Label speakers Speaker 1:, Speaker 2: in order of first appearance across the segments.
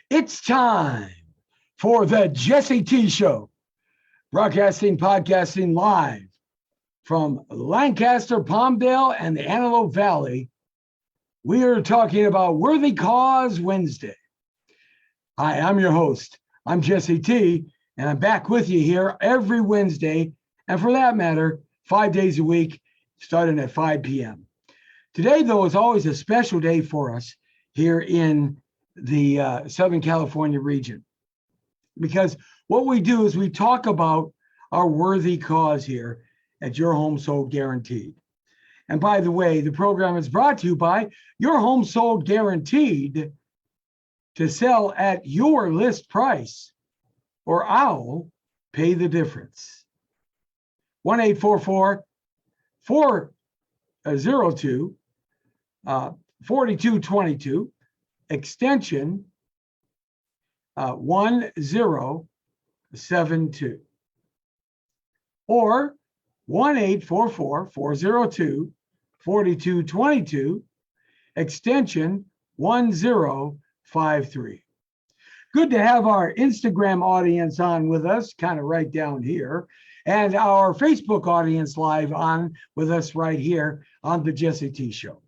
Speaker 1: It's time for the Jesse T Show, podcasting live from Lancaster, Palmdale, and the Antelope Valley. We are talking about Worthy Cause Wednesday. Hi, I'm your host. I'm Jesse T, and I'm back with you here every Wednesday, and for that matter, 5 days a week, starting at 5 p.m. Today, though, is always a special day for us here in the Southern California region, because what we do is we talk about our worthy cause here at Your Home Sold Guaranteed. And by the way, the program is brought to you by Your Home Sold Guaranteed, to sell at your list price, or I'll pay the difference. 1-844-402-4222, extension 1072, or 1-844-402-4222, extension 1053. Good to have our Instagram audience on with us, kind of right down here, and our Facebook audience live on with us right here on the Jesse T Show.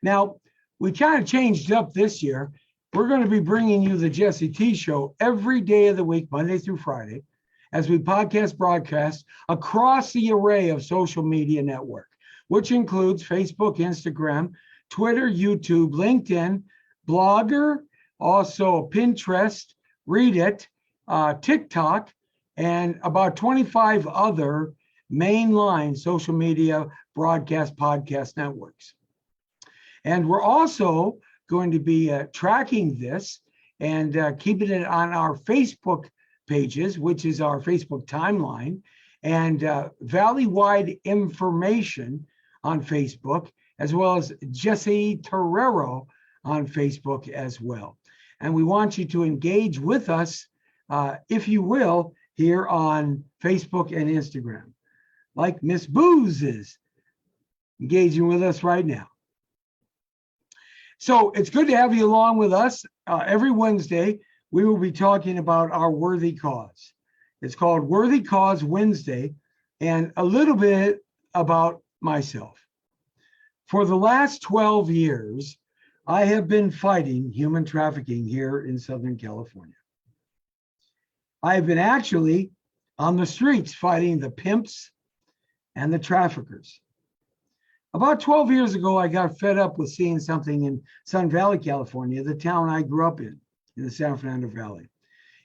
Speaker 1: Now, we kind of changed up this year. We're going to be bringing you the Jesse T Show every day of the week, Monday through Friday, as we broadcast across the array of social media network, which includes Facebook, Instagram, Twitter, YouTube, LinkedIn, Blogger, also Pinterest, Reddit, TikTok, and about 25 other mainline social media podcast networks. And we're also going to be tracking this and keeping it on our Facebook pages, which is our Facebook timeline, and Valley-wide information on Facebook, as well as Jesse Terrero on Facebook as well. And we want you to engage with us, if you will, here on Facebook and Instagram, like Miss Booze is engaging with us right now. So it's good to have you along with us. Every Wednesday, we will be talking about our worthy cause. It's called Worthy Cause Wednesday, and a little bit about myself. For the last 12 years, I have been fighting human trafficking here in Southern California. I have been actually on the streets fighting the pimps and the traffickers. About 12 years ago, I got fed up with seeing something in Sun Valley, California, the town I grew up in the San Fernando Valley.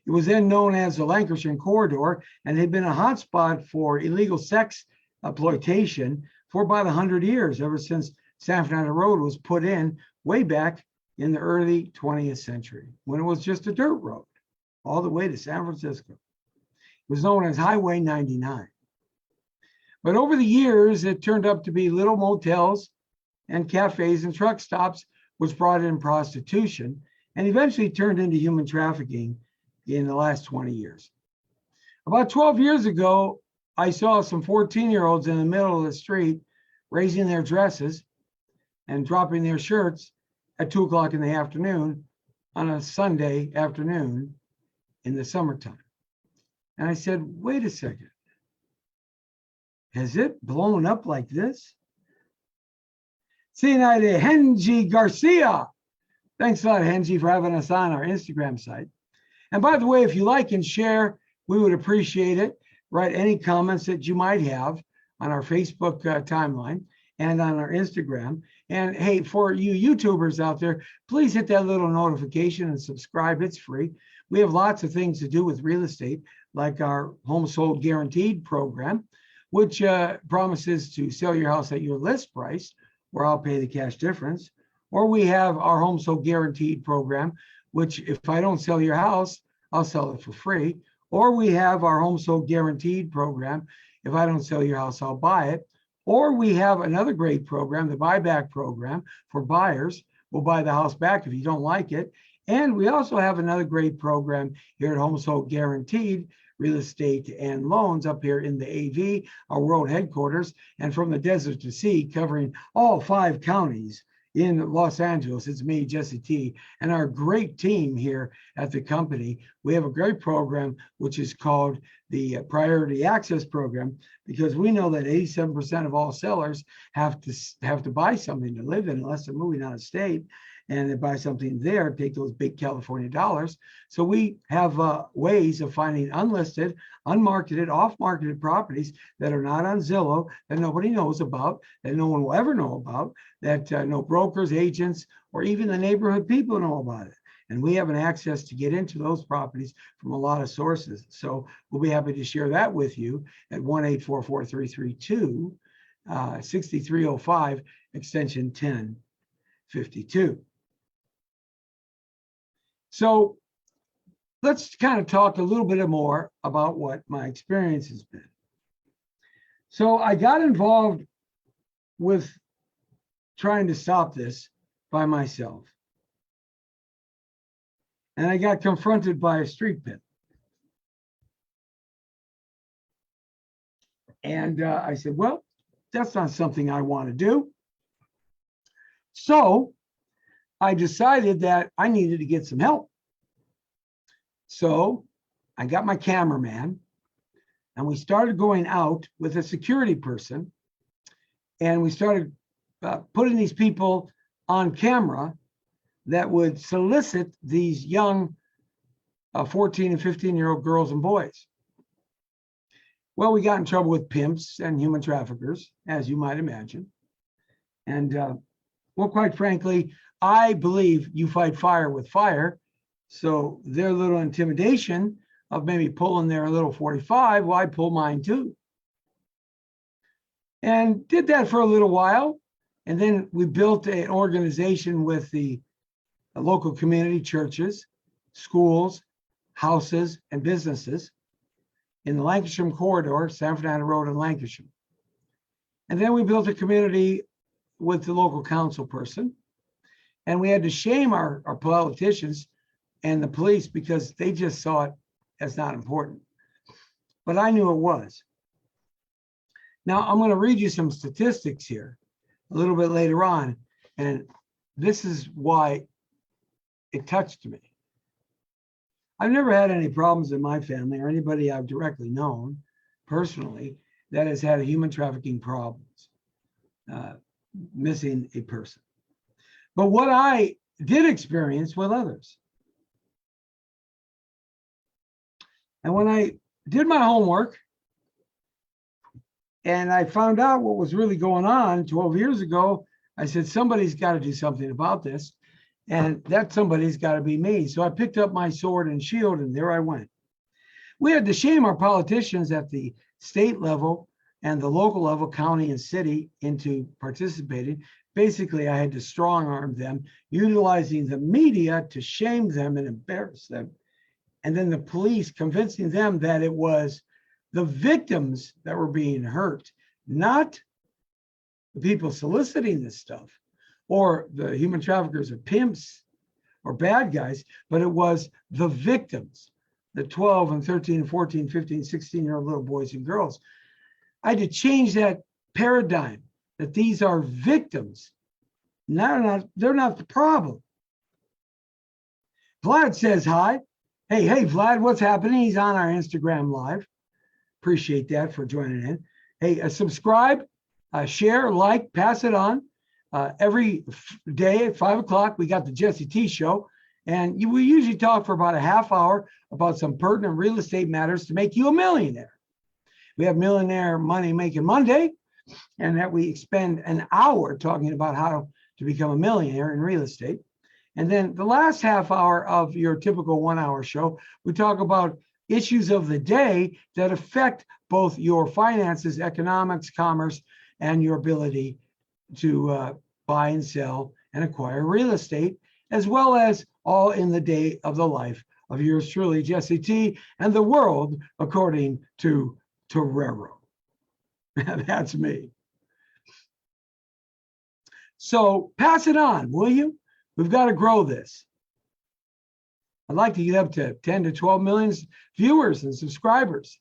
Speaker 1: It was then known as the Lancaster Corridor and had been a hotspot for illegal sex exploitation for about 100 years, ever since San Fernando Road was put in way back in the early 20th century, when it was just a dirt road all the way to San Francisco. It was known as Highway 99. But over the years, it turned up to be little motels and cafes and truck stops, which brought in prostitution and eventually turned into human trafficking in the last 20 years. About 12 years ago, I saw some 14-year-olds in the middle of the street raising their dresses and dropping their shirts at 2 o'clock in the afternoon on a Sunday afternoon in the summertime. And I said, wait a second. Has it blown up like this? Sina de Henji Garcia. Thanks a lot, Henji, for having us on our Instagram site. And by the way, if you like and share, we would appreciate it. Write any comments that you might have on our Facebook timeline and on our Instagram. And hey, for you YouTubers out there, please hit that little notification and subscribe. It's free. We have lots of things to do with real estate, like our Home Sold Guaranteed program, which promises to sell your house at your list price, where I'll pay the cash difference. Or we have our Home Sold Guaranteed program, which if I don't sell your house, I'll sell it for free. Or we have our Home Sold Guaranteed program. If I don't sell your house, I'll buy it. Or we have another great program, the buyback program for buyers. We'll buy the house back if you don't like it. And we also have another great program here at Home Sold Guaranteed, Real Estate and Loans, up here in the AV, our world headquarters, and from the desert to sea, covering all 5 counties in Los Angeles. It's me, Jesse T, and our great team here at the company. We have a great program, which is called the Priority Access Program, because we know that 87% of all sellers have to buy something to live in unless they're moving out of state, and they buy something there, take those big California dollars. So we have ways of finding unlisted, unmarketed, off-marketed properties that are not on Zillow, that nobody knows about, that no one will ever know about, that no brokers, agents, or even the neighborhood people know about it. And we have an access to get into those properties from a lot of sources. So we'll be happy to share that with you at 1-844-332-6305, extension 1052. So let's kind of talk a little bit more about what my experience has been. So I got involved with trying to stop this by myself. And I got confronted by a street pit. And I said, well, that's not something I want to do. So I decided that I needed to get some help. So I got my cameraman, and we started going out with a security person, and we started putting these people on camera that would solicit these young 14 and 15-year-old girls and boys. Well, we got in trouble with pimps and human traffickers, as you might imagine. And well, quite frankly, I believe you fight fire with fire. So their little intimidation of maybe pulling their little 45, well, I pull mine too. And did that for a little while. And then we built an organization with the local community churches, schools, houses, and businesses in the Lancashire corridor, San Fernando Road and Lancashire. And then we built a community with the local council person. And we had to shame our politicians and the police because they just saw it as not important. But I knew it was. Now, I'm going to read you some statistics here a little bit later on. And this is why it touched me. I've never had any problems in my family or anybody I've directly known personally that has had human trafficking problems, missing a person. But what I did experience with others. And when I did my homework and I found out what was really going on 12 years ago, I said, somebody's got to do something about this. And that somebody's got to be me. So I picked up my sword and shield, and there I went. We had to shame our politicians at the state level and the local level, county and city, into participating. Basically, I had to strong arm them, utilizing the media to shame them and embarrass them. And then the police convincing them that it was the victims that were being hurt, not the people soliciting this stuff, or the human traffickers or pimps or bad guys, but it was the victims, the 12 and 13 and 14, 15, 16-year-old little boys and girls. I had to change that paradigm that these are victims. They're not the problem. Vlad says hi. Hey, Vlad, what's happening? He's on our Instagram Live. Appreciate that for joining in. Hey, subscribe, share, like, pass it on. Every day at 5 o'clock, we got the Jesse T Show. And we usually talk for about a half hour about some pertinent real estate matters to make you a millionaire. We have Millionaire Money Making Monday, and that we spend an hour talking about how to become a millionaire in real estate. And then the last half hour of your typical 1 hour show, we talk about issues of the day that affect both your finances, economics, commerce, and your ability to buy and sell and acquire real estate, as well as all in the day of the life of yours truly, Jesse T, and the world according to Torero. That's me. So pass it on, will you? We've got to grow this. I'd like to get up to 10 to 12 million viewers and subscribers.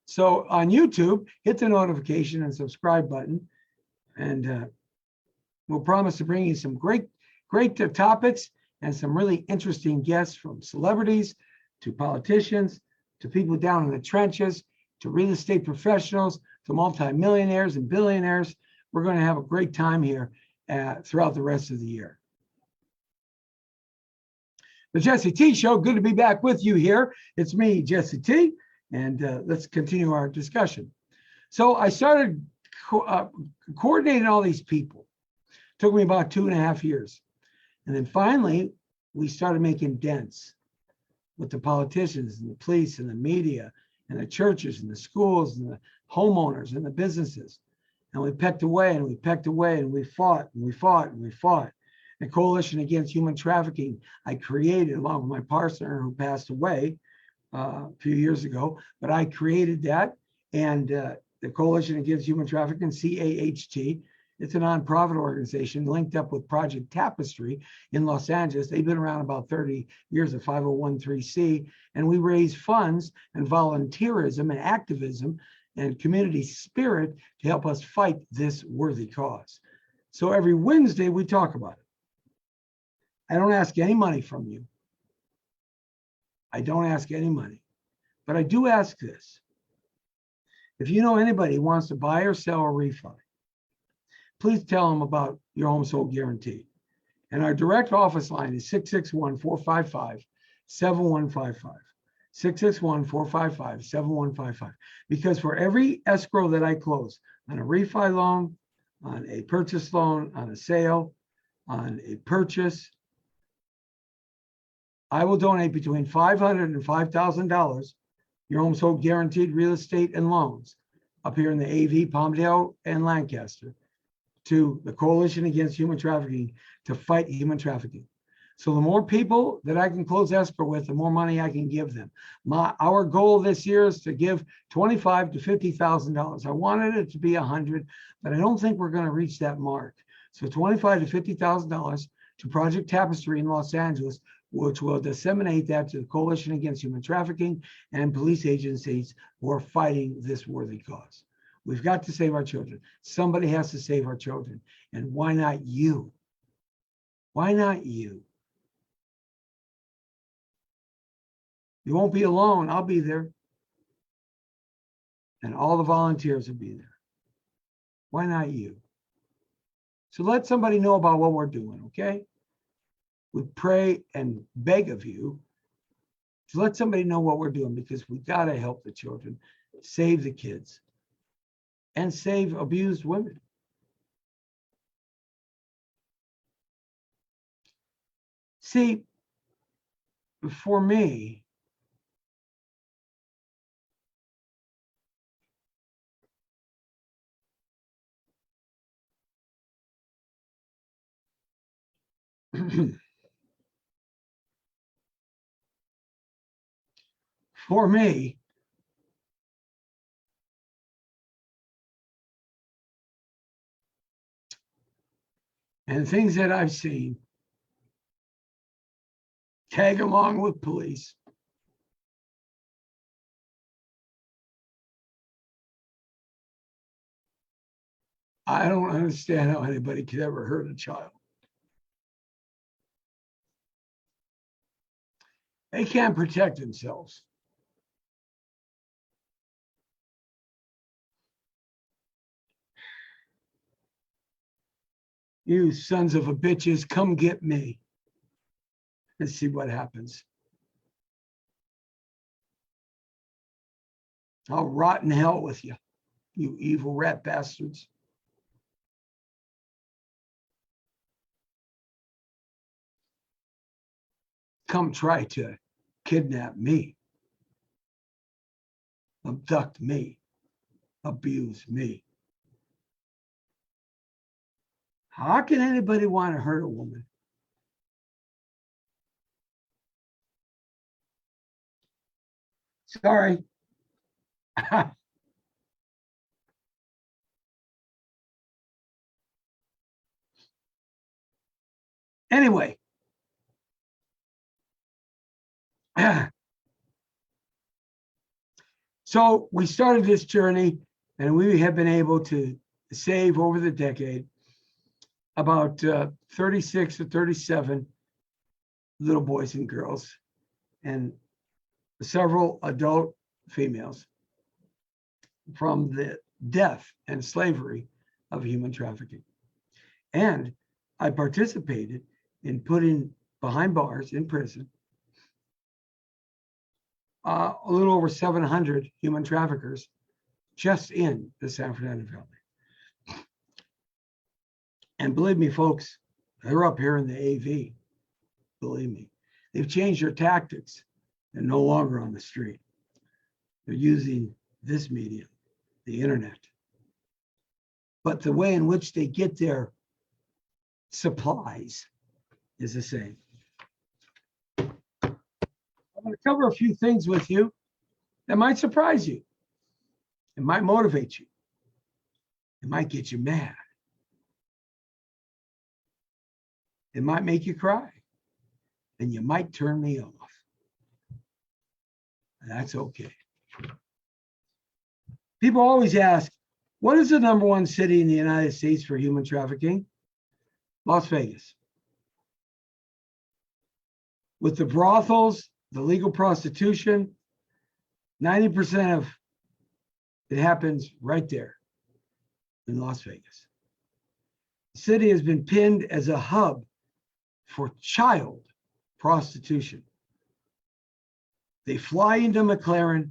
Speaker 1: So on YouTube, hit the notification and subscribe button, and We'll promise to bring you some great topics and some really interesting guests, from celebrities to politicians to people down in the trenches to real estate professionals to multimillionaires and billionaires. We're going to have a great time here throughout the rest of the year. The Jesse T Show, good to be back with you here. It's me, Jesse T, and let's continue our discussion. So I started coordinating all these people. It took me about 2.5 years. And then finally, we started making dents with the politicians and the police and the media and the churches and the schools and the homeowners and the businesses. And we pecked away and we pecked away and we fought and we fought and we fought. The Coalition Against Human Trafficking I created along with my partner who passed away a few years ago, but I created that. And the Coalition Against Human Trafficking, CAHT, it's a nonprofit organization linked up with Project Tapestry in Los Angeles. They've been around about 30 years, at 501(c), and we raise funds and volunteerism and activism and community spirit to help us fight this worthy cause. So every Wednesday we talk about it. I don't ask any money from you. I don't ask any money, but I do ask this. If you know anybody who wants to buy or sell or refi, please tell them about your home sold guarantee. And our direct office line is 661-455-7155. 661-455-7155. Because for every escrow that I close on a refi loan, on a purchase loan, on a sale, on a purchase, I will donate between $500 and $5,000, your home sold guaranteed real estate and loans up here in the AV, Palmdale, and Lancaster, to the Coalition Against Human Trafficking to fight human trafficking. So the more people that I can close escrow with, the more money I can give them. Our goal this year is to give $25,000 to $50,000. I wanted it to be 100, but I don't think we're going to reach that mark. So $25,000 to $50,000 to Project Tapestry in Los Angeles, which will disseminate that to the Coalition Against Human Trafficking and police agencies who are fighting this worthy cause. We've got to save our children. Somebody has to save our children. And why not you? Why not you? You won't be alone. I'll be there. And all the volunteers will be there. Why not you? So let somebody know about what we're doing, okay? We pray and beg of you to let somebody know what we're doing, because we got to help the children, save the kids, and save abused women. See, for me, for me, and things that I've seen, tag along with police. I don't understand how anybody could ever hurt a child. They can't protect themselves. You sons of a bitches, come get me. Let's see what happens. I'll rot in hell with you, you evil rat bastards. Come try to kidnap me, abduct me, abuse me. How can anybody want to hurt a woman? Sorry. Anyway. So we started this journey, and we have been able to save over the decade about 36 or 37 little boys and girls and several adult females from the death and slavery of human trafficking. And I participated in putting behind bars in prison a little over 700 human traffickers just in the San Fernando Valley. And believe me, folks, they're up here in the AV. Believe me, they've changed their tactics. They're no longer on the street. They're using this medium, the internet. But the way in which they get their supplies is the same. I'm going to cover a few things with you that might surprise you. It might motivate you. It might get you mad. It might make you cry. And you might turn me off. And that's okay. People always ask, what is the #1 city in the United States for human trafficking? Las Vegas. With the brothels, the legal prostitution, 90% of it happens right there in Las Vegas. The city has been pinned as a hub for child prostitution. They fly into McLaren.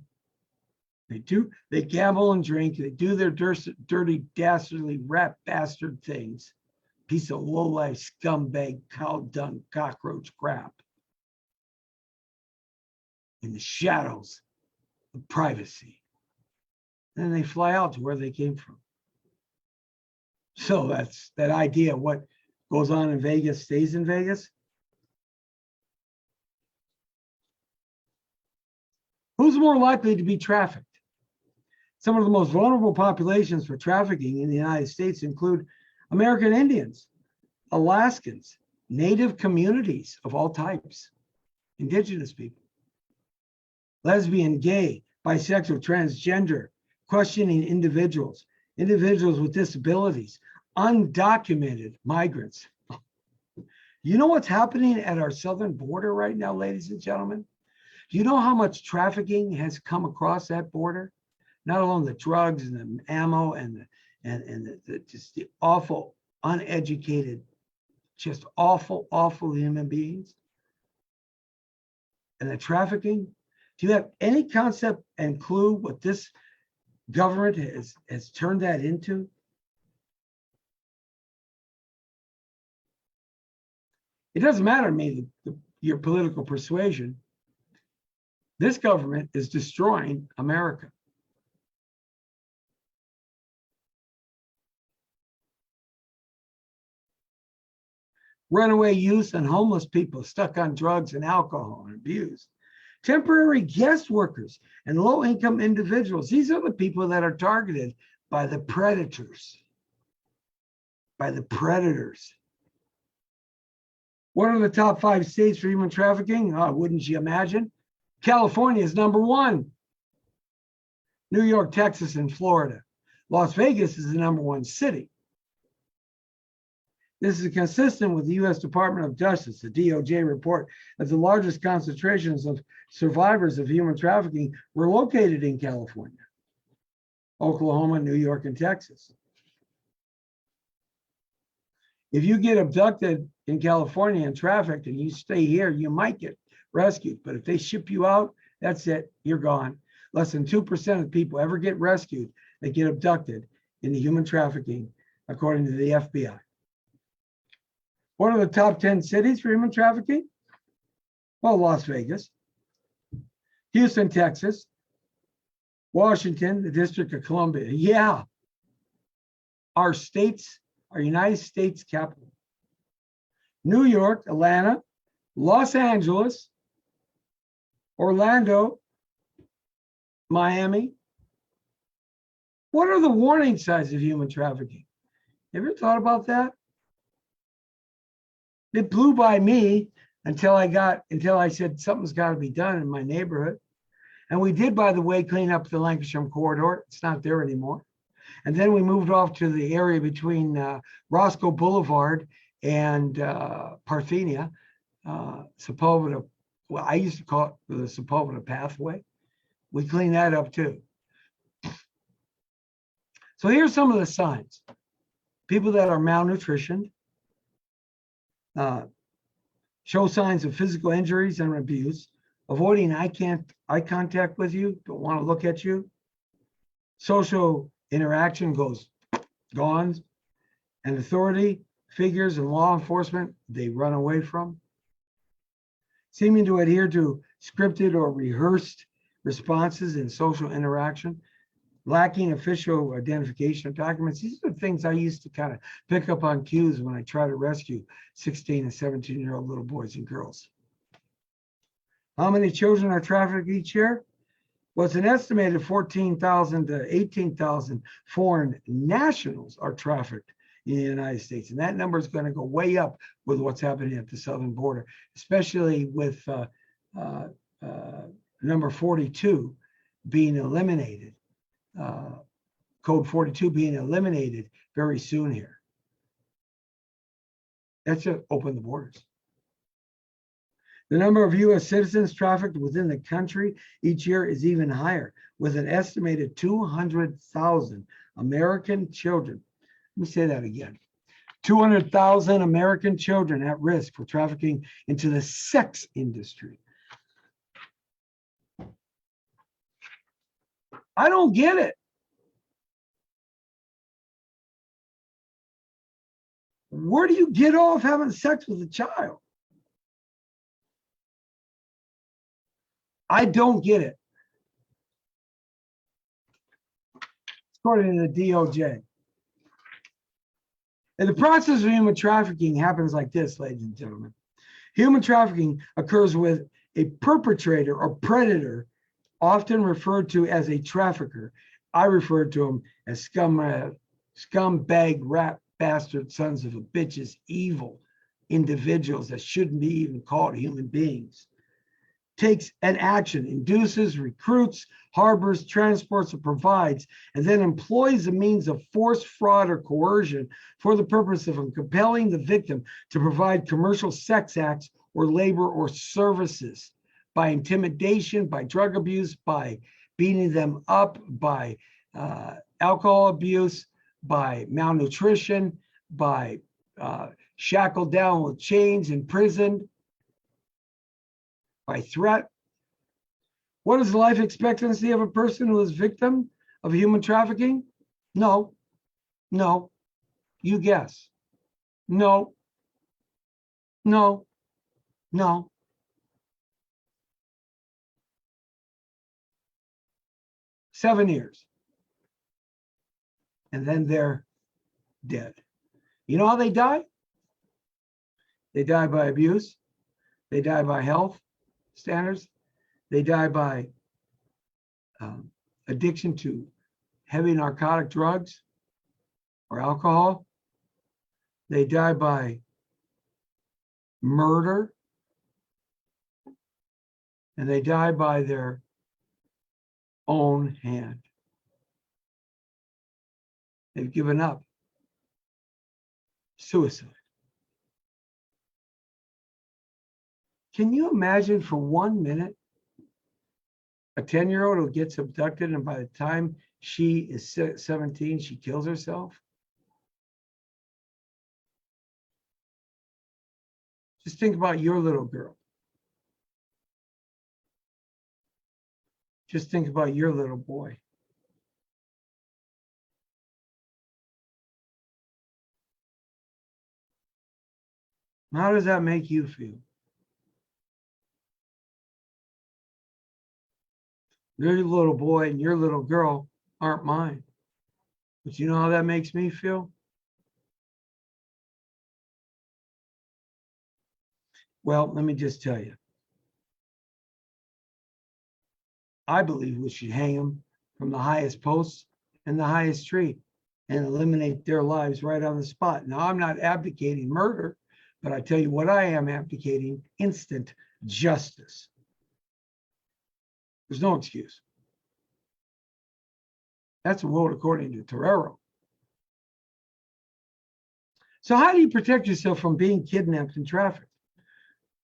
Speaker 1: They gamble and drink. They do their dirty, dastardly, rat bastard things. Piece of low-life scumbag, cow dung, cockroach crap. In the shadows of privacy. And then they fly out to where they came from. So that's that idea. What goes on in Vegas stays in Vegas. Who's more likely to be trafficked? Some of the most vulnerable populations for trafficking in the United States include American Indians, Alaskans, Native communities of all types, Indigenous people, lesbian, gay, bisexual, transgender, questioning individuals, individuals with disabilities, undocumented migrants. You know what's happening at our southern border right now, ladies and gentlemen? Do you know how much trafficking has come across that border? Not alone the drugs and the ammo and just the awful, uneducated, just awful, awful human beings. And the trafficking. Do you have any concept and clue what this government has turned that into? It doesn't matter to me your political persuasion. This government is destroying America. Runaway youth and homeless people stuck on drugs and alcohol and abuse. Temporary guest workers and low-income individuals. These are the people that are targeted by the predators. By the predators. What are the top 5 states for human trafficking? Oh, wouldn't you imagine? California is #1. New York, Texas, and Florida. Las Vegas is the #1 city. This is consistent with the U.S. Department of Justice, the DOJ report, that the largest concentrations of survivors of human trafficking were located in California, Oklahoma, New York, and Texas. If you get abducted in California and trafficked and you stay here, you might get rescued. But if they ship you out, that's it, you're gone. Less than 2% of people ever get rescued that get abducted in the human trafficking, according to the FBI. What are the top 10 cities for human trafficking? Well, Las Vegas, Houston, Texas, Washington, the District of Columbia. Yeah, our states, our United States capital. New York, Atlanta, Los Angeles, Orlando, Miami. What are the warning signs of human trafficking? Have you ever thought about that? It blew by me until I said something's got to be done in my neighborhood. And we did, by the way, clean up the Lancashire corridor. It's not there anymore. And then we moved off to the area between Roscoe Boulevard and Parthenia, Sepulveda. Well, I used to call it the Sepulveda Pathway. We cleaned that up too. So here's some of the signs. People that are malnutritioned, show signs of physical injuries and abuse, avoiding eye contact with you, don't want to look at you. Social interaction gone, and authority figures and law enforcement, they run away from. Seeming to adhere to scripted or rehearsed responses in social interaction, lacking official identification of documents. These are the things I used to kind of pick up on cues when I try to rescue 16 and 17-year-old little boys and girls. How many children are trafficked each year? Well, it's an estimated 14,000 to 18,000 foreign nationals are trafficked in the United States. And that number is going to go way up with what's happening at the southern border, especially with number 42 being eliminated. Code 42 being eliminated very soon here. That should open the borders. The number of U.S. citizens trafficked within the country each year is even higher, with an estimated 200,000 American children. Let me say that again. 200,000 American children at risk for trafficking into the sex industry. I don't get it. Where do you get off having sex with a child? I don't get it. According to the DOJ. And the process of human trafficking happens like this, ladies and gentlemen. Human trafficking occurs with a perpetrator or predator, often referred to as a trafficker. I refer to them as scumbag, rat bastard, sons of a bitches, evil individuals that shouldn't be even called human beings. Takes an action, induces, recruits, harbors, transports, or provides, and then employs a means of force, fraud, or coercion for the purpose of compelling the victim to provide commercial sex acts or labor or services by intimidation, by drug abuse, by beating them up, by alcohol abuse, by malnutrition, by shackled down with chains, imprisoned, by threat. What is the life expectancy of a person who is victim of human trafficking? No. You guess. No. 7 years. And then they're dead. You know how they die? They die by abuse. They die by health standards. They die by addiction to heavy narcotic drugs or alcohol. They die by murder. And they die by their own hand. They've given up. Suicide. Can you imagine for 1 minute a 10-year-old who gets abducted and by the time she is 17, she kills herself? Just think about your little girl. Just think about your little boy. How does that make you feel? Your little boy and your little girl aren't mine. But you know how that makes me feel? Well, let me just tell you. I believe we should hang them from the highest posts and the highest tree and eliminate their lives right on the spot. Now, I'm not abdicating murder, but I tell you what I am abdicating: instant justice. There's no excuse. That's a world according to Torero. So how do you protect yourself from being kidnapped and trafficked?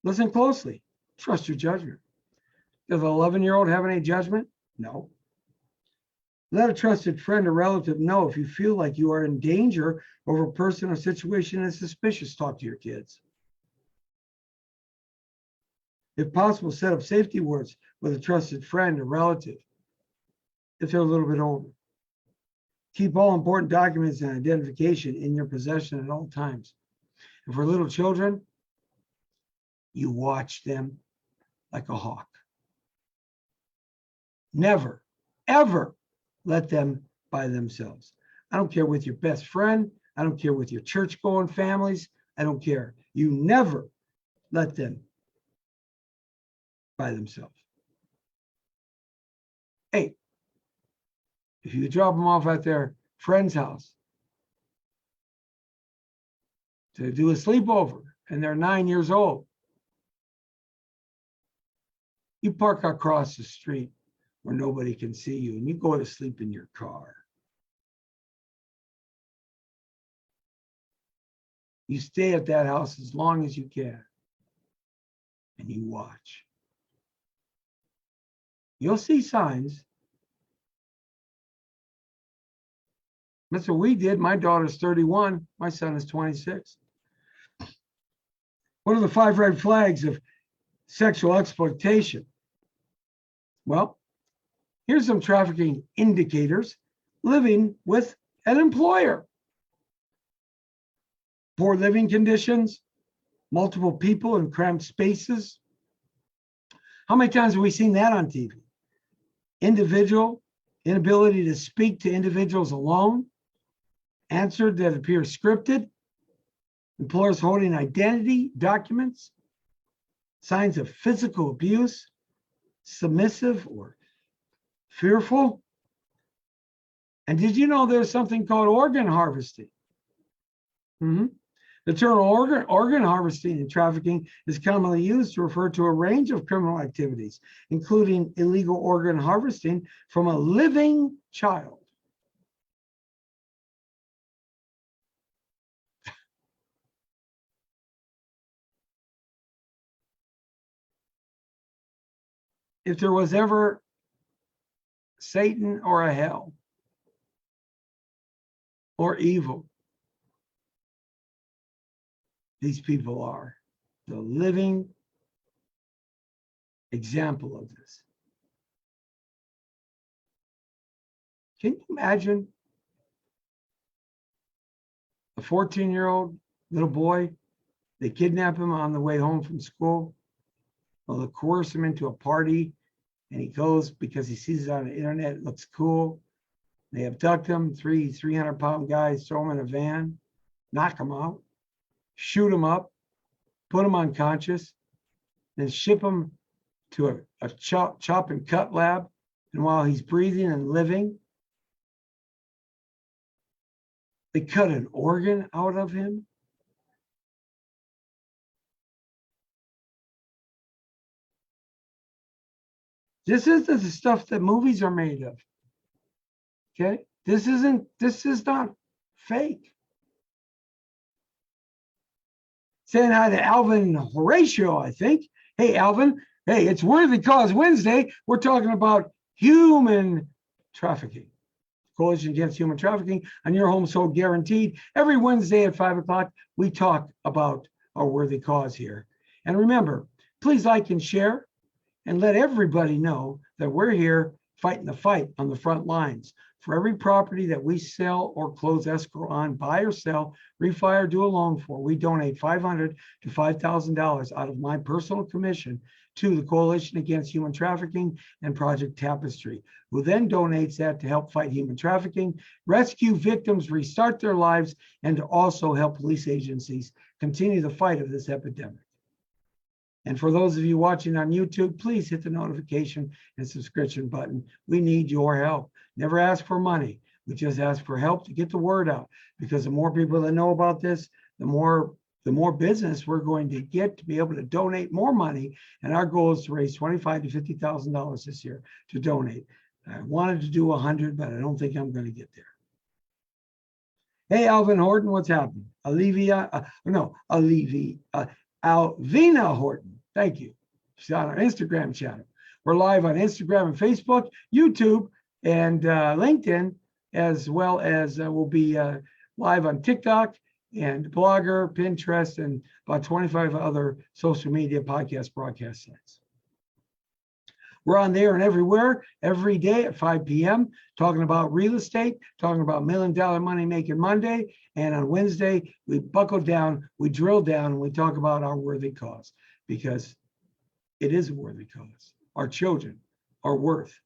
Speaker 1: Listen closely. Trust your judgment. Does an 11-year-old have any judgment? No. Let a trusted friend or relative know if you feel like you are in danger over a person or situation that's suspicious. Talk to your kids. If possible, set up safety words with a trusted friend or relative if they're a little bit older. Keep all important documents and identification in your possession at all times. And for little children, you watch them like a hawk. Never, ever let them by themselves. I don't care with your best friend. I don't care with your church-going families. I don't care. You never let them by themselves. 8, if you drop them off at their friend's house to do a sleepover and they're 9 years old, you park across the street where nobody can see you and you go to sleep in your car. You stay at that house as long as you can and you watch. You'll see signs. That's what we did. My daughter's 31. My son is 26. What are the 5 red flags of sexual exploitation? Well, here's some trafficking indicators. Living with an employer. Poor living conditions, multiple people in cramped spaces. How many times have we seen that on TV? Individual, inability to speak to individuals alone, answer that appears scripted, employers holding identity documents, signs of physical abuse, submissive or fearful. And did you know there's something called organ harvesting? The term organ harvesting in trafficking is commonly used to refer to a range of criminal activities, including illegal organ harvesting from a living child. If there was ever Satan or a hell or evil, these people are the living example of this. Can you imagine a 14-year-old little boy? They kidnap him on the way home from school. Well, they coerce him into a party, and he goes because he sees it on the internet. It looks cool. They abduct him, 300-pound guys, throw him in a van, knock him out, shoot him up, put him unconscious, then ship him to a chop and cut lab. And while he's breathing and living, they cut an organ out of him. This is the stuff that movies are made of. Okay? This is not fake. Saying hi to Alvin Horatio, I think. Hey, Alvin. Hey, it's Worthy Cause Wednesday. We're talking about human trafficking. Coalition Against Human Trafficking on Your Home Sold Guaranteed. Every Wednesday at 5 o'clock, we talk about our worthy cause here. And remember, please like and share and let everybody know that we're here fighting the fight on the front lines. For every property that we sell or close escrow on, buy or sell, refi or do a loan for, we donate $500 to $5,000 out of my personal commission to the Coalition Against Human Trafficking and Project Tapestry, who then donates that to help fight human trafficking, rescue victims, restart their lives, and to also help police agencies continue the fight of this epidemic. And for those of you watching on YouTube, please hit the notification and subscription button. We need your help. Never ask for money. We just ask for help to get the word out, because the more people that know about this, the more business we're going to get to be able to donate more money. And our goal is to raise $25,000 to $50,000 this year to donate. I wanted to do 100, but I don't think I'm going to get there. Hey, Alvin Horton, what's happening? Alvina Horton. Thank you. She's on our Instagram channel. We're live on Instagram and Facebook, YouTube, and LinkedIn, as well as we'll be live on TikTok and Blogger, Pinterest, and about 25 other social media podcast broadcast sites. We're on there and everywhere, every day at 5 p.m., talking about real estate, talking about $1 Million Money Making Monday. And on Wednesday, we buckle down, we drill down, and we talk about our worthy cause, because it is a worthy cause. Our children are worth,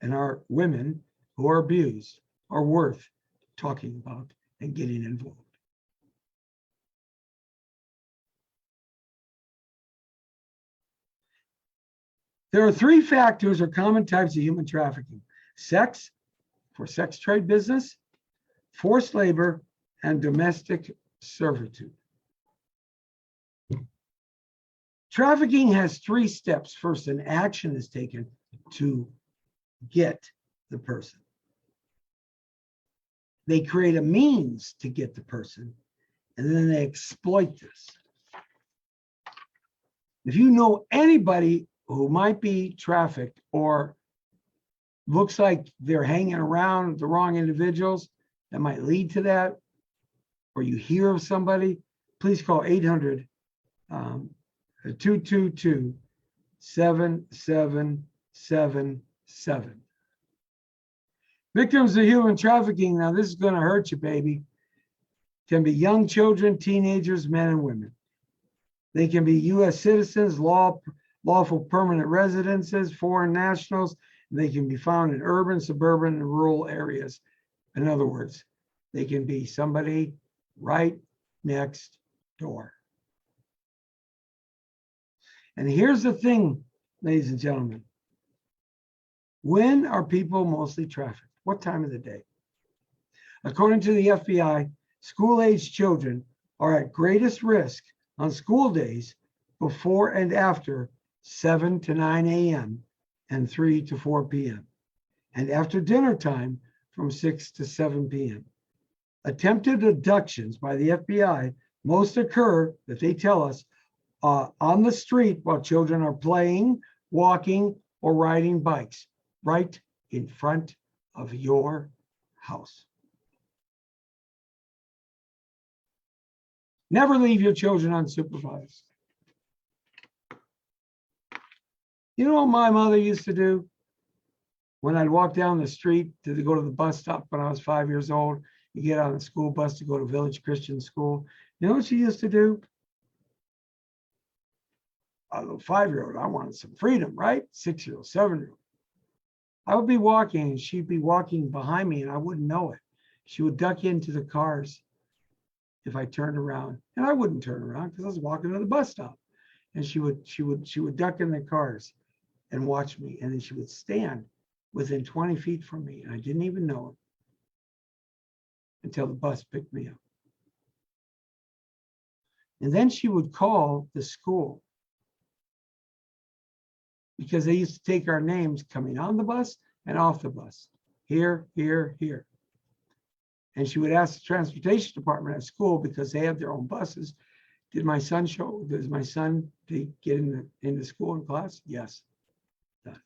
Speaker 1: and our women who are abused are worth talking about and getting involved. There are 3 factors or common types of human trafficking: sex, for sex trade business, forced labor, and domestic servitude. Trafficking has 3 steps. First, an action is taken to get the person. They create a means to get the person, and then they exploit this. If you know anybody who might be trafficked or looks like they're hanging around with the wrong individuals that might lead to that, or you hear of somebody, please call 800-222-7777. Victims of human trafficking, now this is going to hurt you, baby, can be young children, teenagers, men and women. They can be U.S. citizens, lawful permanent residences, foreign nationals. They can be found in urban, suburban, and rural areas. In other words, they can be somebody right next door. And here's the thing, ladies and gentlemen. When are people mostly trafficked? What time of the day? According to the FBI, school-age children are at greatest risk on school days before and after 7 to 9 a.m. and 3 to 4 p.m. and after dinner time from 6 to 7 p.m. Attempted abductions by the FBI most occur, that they tell us, on the street while children are playing, walking, or riding bikes, right in front of your house. Never leave your children unsupervised. You know what my mother used to do? When I'd walk down the street to go to the bus stop when I was 5 years old, you get on the school bus to go to Village Christian School. You know what she used to do? A little 5-year-old, I wanted some freedom, right? 6-year-old, 7-year-old. I would be walking and she'd be walking behind me and I wouldn't know it. She would duck into the cars if I turned around, and I wouldn't turn around because I was walking to the bus stop. And she would duck in the cars and watch me, and then she would stand within 20 feet from me, and I didn't even know it until the bus picked me up. And then she would call the school, because they used to take our names coming on the bus and off the bus. Here, here, here. And she would ask the transportation department at school, because they have their own buses, does my son get into school in class? Yes. Done.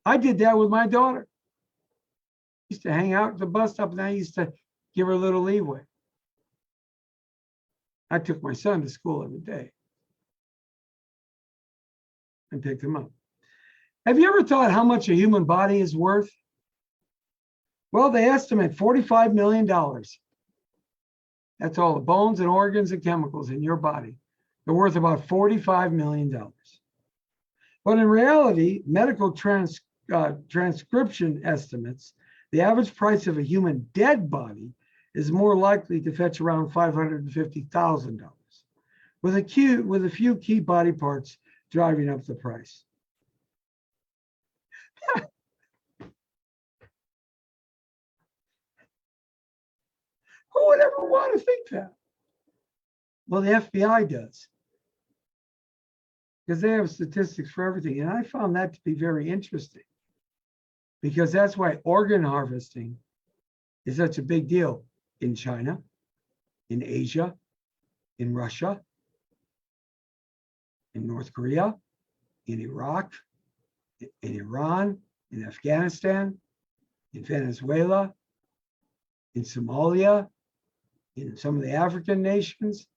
Speaker 1: I did that with my daughter. I used to hang out at the bus stop, and I used to give her a little leeway. I took my son to school every day and picked him up. Have you ever thought how much a human body is worth? Well, they estimate $45 million. That's all the bones and organs and chemicals in your body. They're worth about $45 million. But in reality, medical transcription estimates, the average price of a human dead body is more likely to fetch around $550,000, with a few key body parts driving up the price. Who would ever want to think that? Well, the FBI does. because they have statistics for everything. And I found that to be very interesting, because that's why organ harvesting is such a big deal in China, in Asia, in Russia, in North Korea, in Iraq, in Iran, in Afghanistan, in Venezuela, in Somalia, in some of the African nations,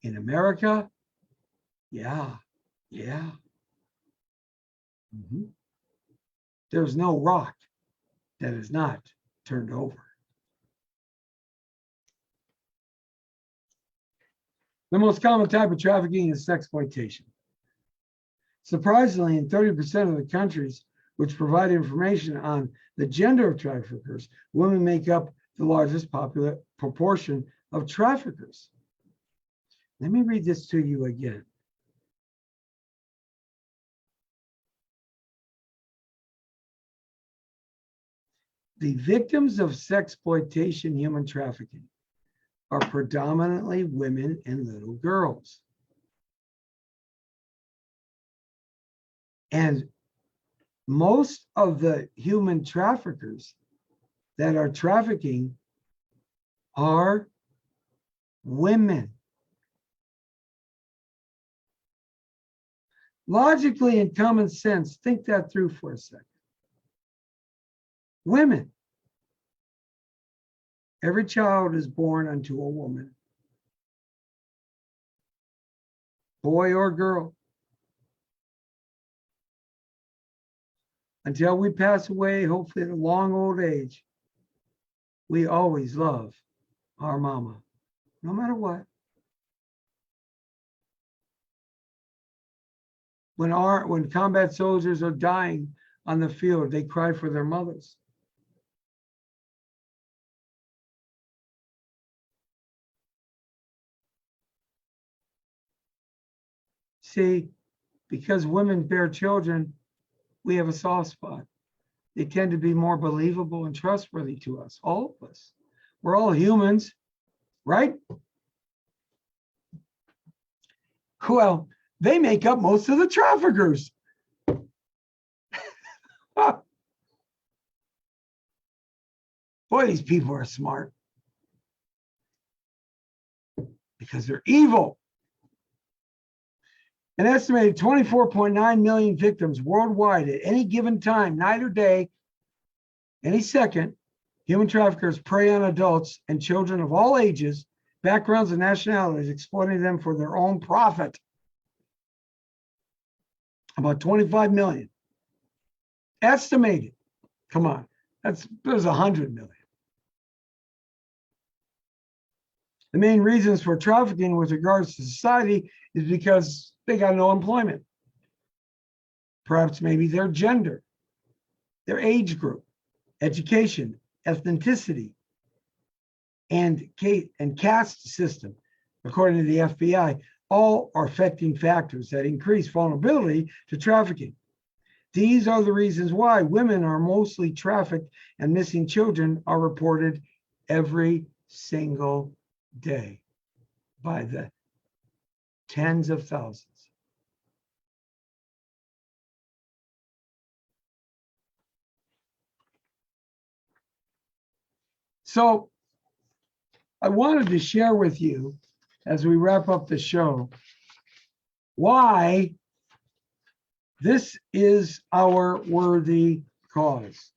Speaker 1: in America. Yeah. There's no rock that is not turned over. The most common type of trafficking is sexploitation. Surprisingly, in 30% of the countries which provide information on the gender of traffickers, women make up the largest popular proportion of traffickers. Let me read this to you again. The victims of sexploitation human trafficking are predominantly women and little girls. And most of the human traffickers that are trafficking are women. Logically and common sense, think that through for a second. Women. Every child is born unto a woman, boy or girl. Until we pass away, hopefully at a long old age, we always love our mama, no matter what. When combat soldiers are dying on the field, they cry for their mothers. See, because women bear children, we have a soft spot. They tend to be more believable and trustworthy to us, all of us. We're all humans, right? Well, they make up most of the traffickers. Boy, these people are smart because they're evil. An estimated 24.9 million victims worldwide at any given time, night or day, any second. Human traffickers prey on adults and children of all ages, backgrounds, and nationalities, exploiting them for their own profit. About 25 million. Estimated. Come on, there's 100 million. The main reasons for trafficking with regards to society is because they got no employment. Perhaps maybe their gender, their age group, education, ethnicity, and caste system, according to the FBI, all are affecting factors that increase vulnerability to trafficking. These are the reasons why women are mostly trafficked and missing children are reported every single day by the tens of thousands. So I wanted to share with you, as we wrap up the show, why this is our worthy cause.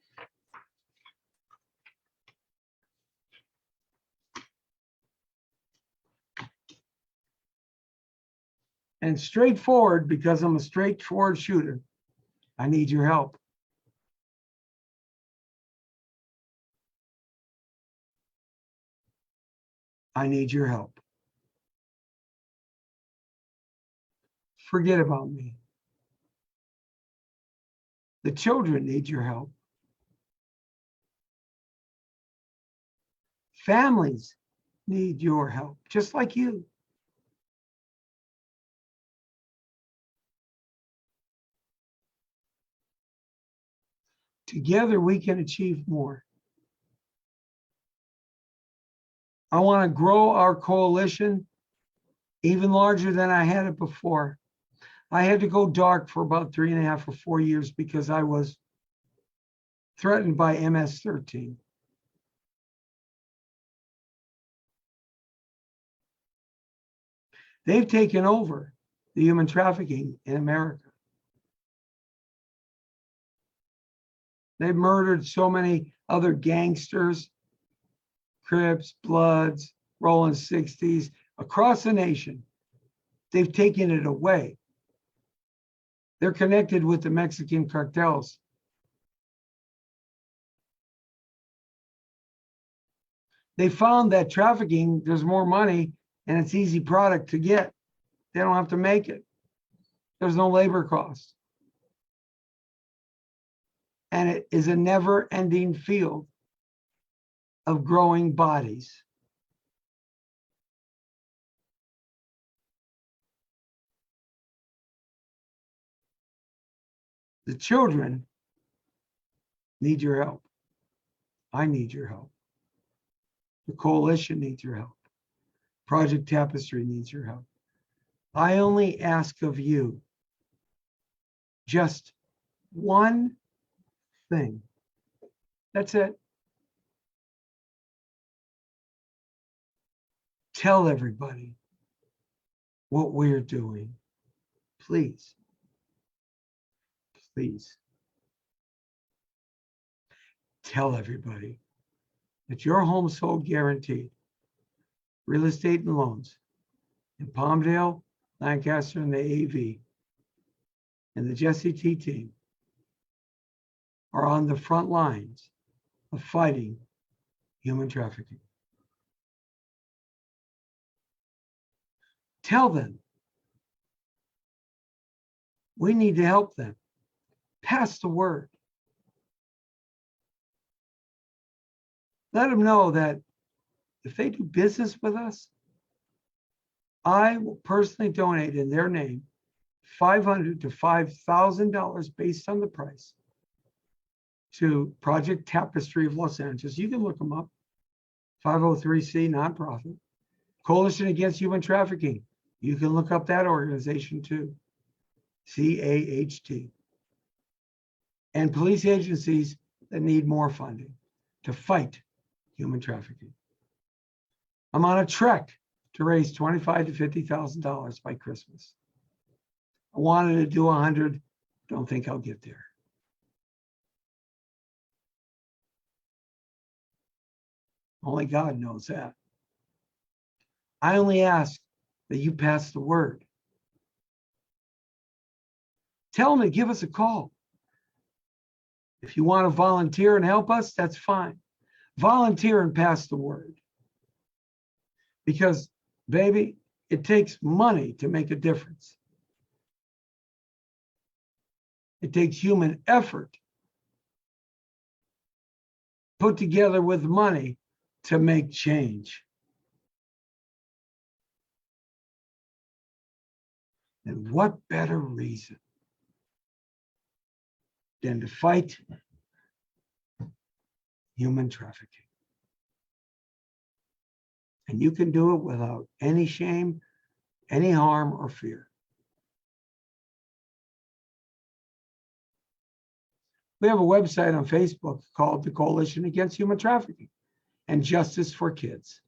Speaker 1: And straightforward, because I'm a straightforward shooter, I need your help. I need your help. Forget about me. The children need your help. Families need your help, just like you. Together, we can achieve more. I want to grow our coalition even larger than I had it before. I had to go dark for about 3.5 or 4 years because I was threatened by MS-13. They've taken over the human trafficking in America. They've murdered so many other gangsters, Crips, Bloods, Rolling 60s, across the nation. They've taken it away. They're connected with the Mexican cartels. They found that trafficking, there's more money and it's easy product to get. They don't have to make it. There's no labor cost. And it is a never-ending field of growing bodies. The children need your help. I need your help. The coalition needs your help. Project Tapestry needs your help. I only ask of you just one thing. That's it. Tell everybody what we're doing. Please. Please. Tell everybody that your home sold guaranteed real estate and loans in Palmdale, Lancaster, and the AV and the Jesse T team are on the front lines of fighting human trafficking. Tell them we need to help them. Pass the word. Let them know that if they do business with us, I will personally donate in their name $500 to $5,000 based on the price to Project Tapestry of Los Angeles. You can look them up. 503c nonprofit. Coalition Against Human Trafficking. You can look up that organization too. CAHT. And police agencies that need more funding to fight human trafficking. I'm on a trek to raise $25,000 to $50,000 by Christmas. I wanted to do 100. Don't think I'll get there. Only God knows that. I only ask that you pass the word. Tell them to give us a call. If you want to volunteer and help us, that's fine. Volunteer and pass the word. Because, baby, it takes money to make a difference. It takes human effort put together with money to make change. And what better reason than to fight human trafficking? And you can do it without any shame, any harm, or fear. We have a website on Facebook called the Coalition Against Human Trafficking and Justice for Kids.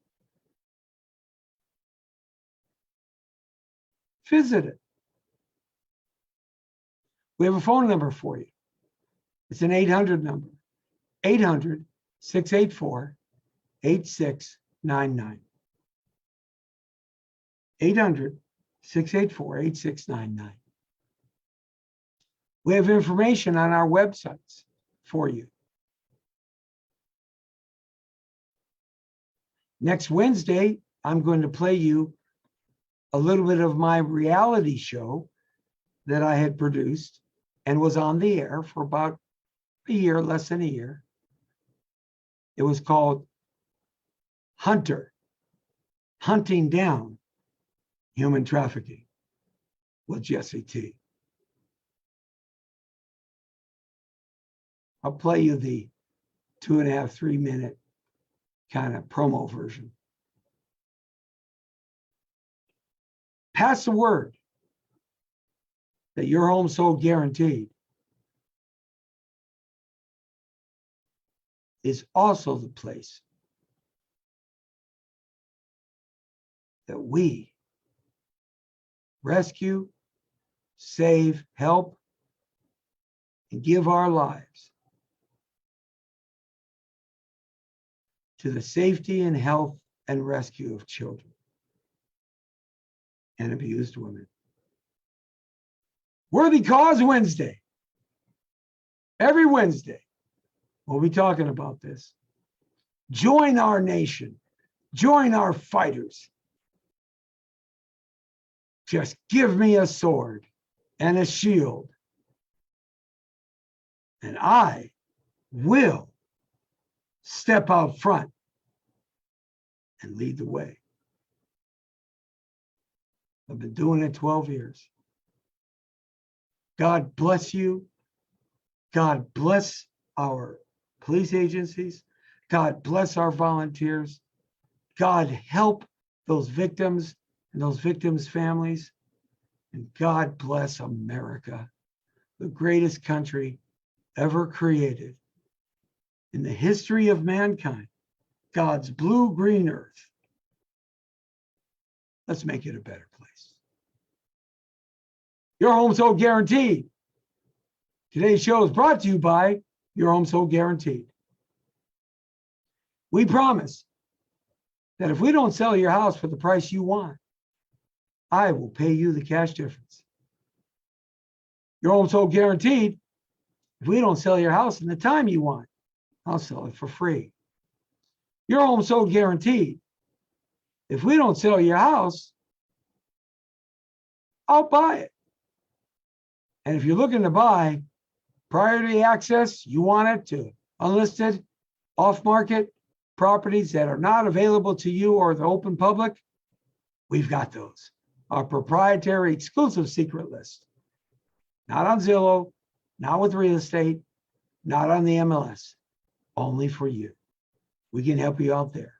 Speaker 1: Visit it. We have a phone number for you. It's an 800 number, 800-684-8699. 800-684-8699. We have information on our websites for you. Next Wednesday, I'm going to play you a little bit of my reality show that I had produced and was on the air for about a year, less than a year. It was called Hunter, Hunting Down Human Trafficking with Jesse T. I'll play you the 2.5, 3 minute kind of promo version. Pass the word. that Your Home Sold Guaranteed is also the place that we rescue, save, help, and give our lives to the safety and health and rescue of children and abused women. Worthy Cause Wednesday. Every Wednesday, we'll be talking about this. Join our nation. Join our fighters. Just give me a sword and a shield, and I will step out front and lead the way. I've been doing it 12 years. God bless you. God bless our police agencies. God bless our volunteers. God help those victims and those victims' families. And God bless America, the greatest country ever created in the history of mankind, God's blue-green earth. Let's make it a better place. Your Home Sold Guaranteed. Today's show is brought to you by Your Home Sold Guaranteed. We promise that if we don't sell your house for the price you want, I will pay you the cash difference. Your Home Sold Guaranteed. If we don't sell your house in the time you want, I'll sell it for free. Your Home Sold Guaranteed. If we don't sell your house, I'll buy it. And if you're looking to buy priority access, you want it to unlisted, off-market properties that are not available to you or the open public, we've got those. Our proprietary exclusive secret list. Not on Zillow, not with real estate, not on the MLS, only for you. We can help you out there.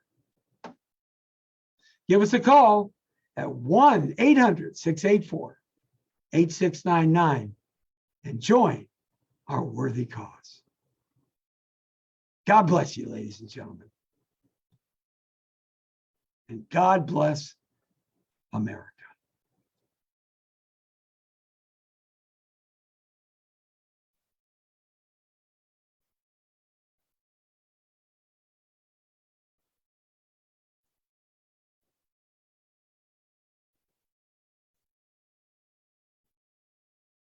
Speaker 1: Give us a call at 1-800-684-8699 and join our worthy cause. God bless you, ladies and gentlemen. And God bless America.